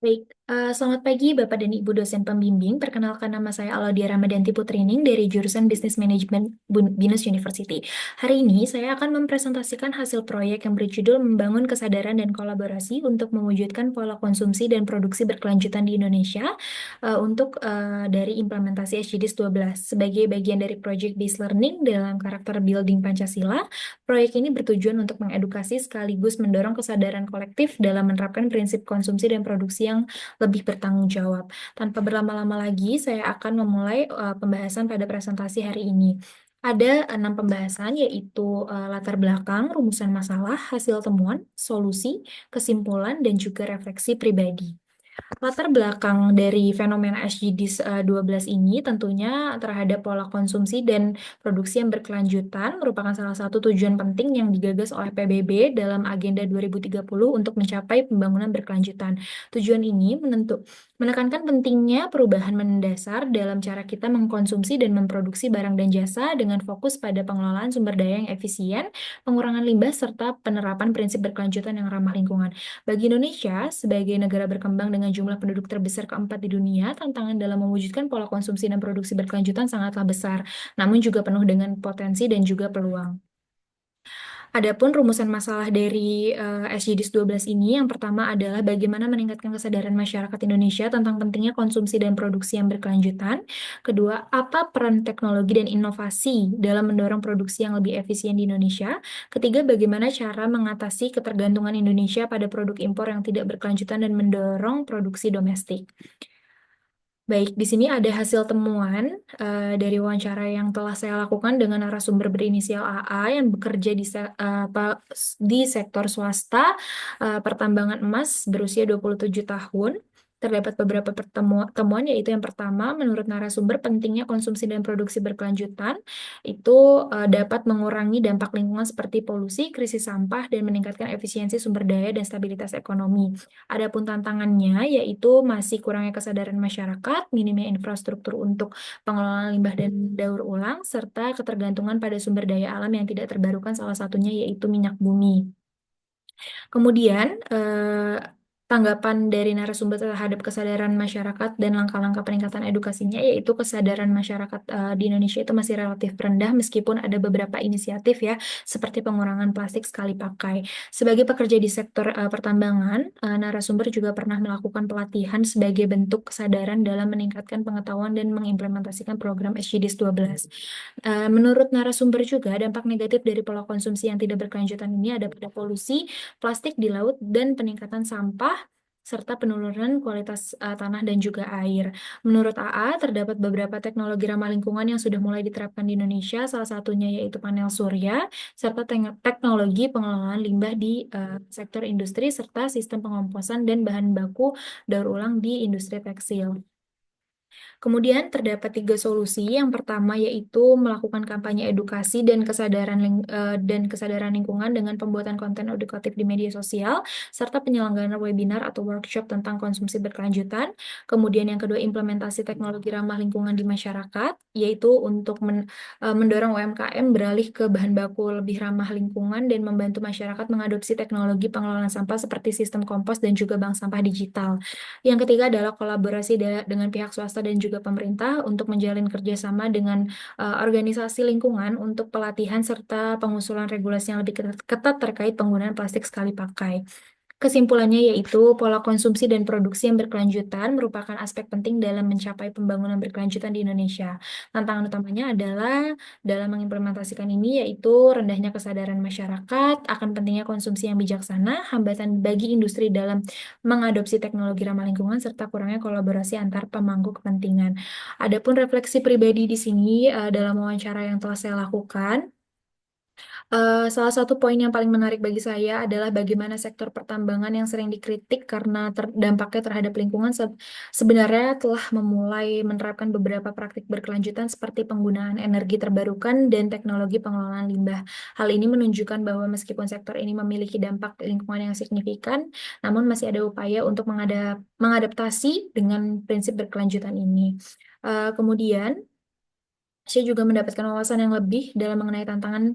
Baik, selamat pagi Bapak dan Ibu dosen pembimbing. Perkenalkan nama saya Aladia Ramadanti Putrining dari jurusan Business Management Binus University. Hari ini saya akan mempresentasikan hasil proyek yang berjudul Membangun Kesadaran dan Kolaborasi untuk Mewujudkan Pola Konsumsi dan Produksi Berkelanjutan di Indonesia dari implementasi SDGs 12. Sebagai bagian dari Project Based Learning dalam karakter Building Pancasila, proyek ini bertujuan untuk mengedukasi sekaligus mendorong kesadaran kolektif dalam menerapkan prinsip konsumsi dan produksi yang lebih bertanggung jawab. Tanpa berlama-lama lagi, saya akan memulai pembahasan pada presentasi hari ini. Ada 6 pembahasan, yaitu latar belakang, rumusan masalah, hasil temuan, solusi, kesimpulan, dan juga refleksi pribadi. Latar belakang dari fenomena SDGs 12 ini tentunya terhadap pola konsumsi dan produksi yang berkelanjutan merupakan salah satu tujuan penting yang digagas oleh PBB dalam Agenda 2030 untuk mencapai pembangunan berkelanjutan. Tujuan ini menekankan pentingnya perubahan mendasar dalam cara kita mengkonsumsi dan memproduksi barang dan jasa dengan fokus pada pengelolaan sumber daya yang efisien, pengurangan limbah, serta penerapan prinsip berkelanjutan yang ramah lingkungan. Bagi Indonesia, sebagai negara berkembang dengan jumlah penduduk terbesar keempat di dunia, tantangan dalam mewujudkan pola konsumsi dan produksi berkelanjutan sangatlah besar, namun juga penuh dengan potensi dan juga peluang. Adapun rumusan masalah dari SDGs 12 ini, yang pertama adalah bagaimana meningkatkan kesadaran masyarakat Indonesia tentang pentingnya konsumsi dan produksi yang berkelanjutan. Kedua, apa peran teknologi dan inovasi dalam mendorong produksi yang lebih efisien di Indonesia. Ketiga, bagaimana cara mengatasi ketergantungan Indonesia pada produk impor yang tidak berkelanjutan dan mendorong produksi domestik. Baik, di sini ada hasil temuan dari wawancara yang telah saya lakukan dengan narasumber berinisial AA yang bekerja di sektor swasta pertambangan emas berusia 27 tahun. Terdapat beberapa temuan, yaitu yang pertama, menurut narasumber, pentingnya konsumsi dan produksi berkelanjutan itu dapat mengurangi dampak lingkungan seperti polusi, krisis sampah, dan meningkatkan efisiensi sumber daya dan stabilitas ekonomi. Adapun tantangannya yaitu masih kurangnya kesadaran masyarakat, minimnya infrastruktur untuk pengelolaan limbah dan daur ulang, serta ketergantungan pada sumber daya alam yang tidak terbarukan, salah satunya yaitu minyak bumi. Kemudian, tanggapan dari narasumber terhadap kesadaran masyarakat dan langkah-langkah peningkatan edukasinya, yaitu kesadaran masyarakat di Indonesia itu masih relatif rendah meskipun ada beberapa inisiatif ya, seperti pengurangan plastik sekali pakai. Sebagai pekerja di sektor pertambangan, narasumber juga pernah melakukan pelatihan sebagai bentuk kesadaran dalam meningkatkan pengetahuan dan mengimplementasikan program SDGs 12. Menurut narasumber juga, dampak negatif dari pola konsumsi yang tidak berkelanjutan ini ada pada polusi, plastik di laut, dan peningkatan sampah, serta penurunan kualitas tanah dan juga air. Menurut AA, terdapat beberapa teknologi ramah lingkungan yang sudah mulai diterapkan di Indonesia, salah satunya yaitu panel surya, serta teknologi pengelolaan limbah di sektor industri, serta sistem pengomposan dan bahan baku daur ulang di industri tekstil. Kemudian terdapat 3 solusi. Yang pertama yaitu melakukan kampanye edukasi dan kesadaran lingkungan dengan pembuatan konten edukatif di media sosial serta penyelenggaraan webinar atau workshop tentang konsumsi berkelanjutan. Kemudian yang kedua, implementasi teknologi ramah lingkungan di masyarakat, yaitu untuk mendorong UMKM beralih ke bahan baku lebih ramah lingkungan dan membantu masyarakat mengadopsi teknologi pengelolaan sampah seperti sistem kompos dan juga bank sampah digital. Yang ketiga adalah kolaborasi dengan pihak swasta dan juga pemerintah untuk menjalin kerjasama dengan organisasi lingkungan untuk pelatihan serta pengusulan regulasi yang lebih ketat terkait penggunaan plastik sekali pakai. Kesimpulannya yaitu pola konsumsi dan produksi yang berkelanjutan merupakan aspek penting dalam mencapai pembangunan berkelanjutan di Indonesia. Tantangan utamanya adalah dalam mengimplementasikan ini yaitu rendahnya kesadaran masyarakat akan pentingnya konsumsi yang bijaksana, hambatan bagi industri dalam mengadopsi teknologi ramah lingkungan, serta kurangnya kolaborasi antar pemangku kepentingan. Adapun refleksi pribadi di sini dalam wawancara yang telah saya lakukan, salah satu poin yang paling menarik bagi saya adalah bagaimana sektor pertambangan yang sering dikritik karena dampaknya terhadap lingkungan sebenarnya telah memulai menerapkan beberapa praktik berkelanjutan seperti penggunaan energi terbarukan dan teknologi pengelolaan limbah. Hal ini menunjukkan bahwa meskipun sektor ini memiliki dampak lingkungan yang signifikan, namun masih ada upaya untuk mengadaptasi dengan prinsip berkelanjutan ini. Kemudian, Saya juga mendapatkan wawasan yang lebih dalam mengenai tantangan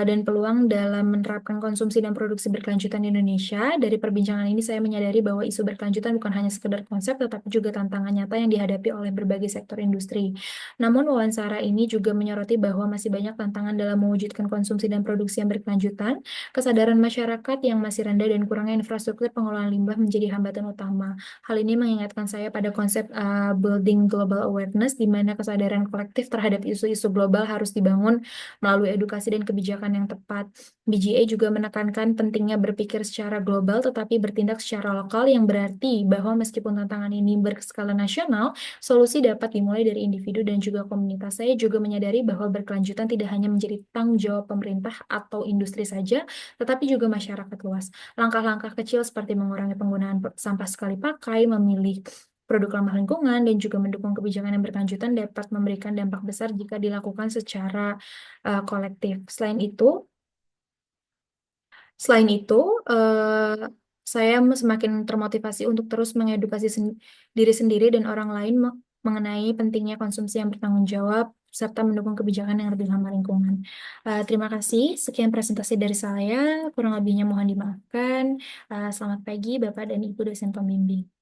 dan peluang dalam menerapkan konsumsi dan produksi berkelanjutan di Indonesia. Dari perbincangan ini saya menyadari bahwa isu berkelanjutan bukan hanya sekedar konsep, tetapi juga tantangan nyata yang dihadapi oleh berbagai sektor industri. Namun wawancara ini juga menyoroti bahwa masih banyak tantangan dalam mewujudkan konsumsi dan produksi yang berkelanjutan. Kesadaran masyarakat yang masih rendah dan kurangnya infrastruktur pengelolaan limbah menjadi hambatan utama. Hal ini mengingatkan saya pada konsep building global awareness, di mana kesadaran kolektif terhadap isu-isu global harus dibangun melalui edukasi dan kebijakan yang tepat. BGA juga menekankan pentingnya berpikir secara global tetapi bertindak secara lokal, yang berarti bahwa meskipun tantangan ini berskala nasional, solusi dapat dimulai dari individu dan juga komunitas. Saya juga menyadari bahwa berkelanjutan tidak hanya menjadi tanggung jawab pemerintah atau industri saja, tetapi juga masyarakat luas. Langkah-langkah kecil seperti mengurangi penggunaan sampah sekali pakai, memilih produk ramah lingkungan, dan juga mendukung kebijakan yang berkelanjutan dapat memberikan dampak besar jika dilakukan secara kolektif. Selain itu, saya semakin termotivasi untuk terus mengedukasi diri sendiri dan orang lain mengenai pentingnya konsumsi yang bertanggung jawab serta mendukung kebijakan yang lebih ramah lingkungan. Terima kasih. Sekian presentasi dari saya. Kurang lebihnya mohon dimaafkan. Selamat pagi, Bapak dan Ibu dosen pembimbing.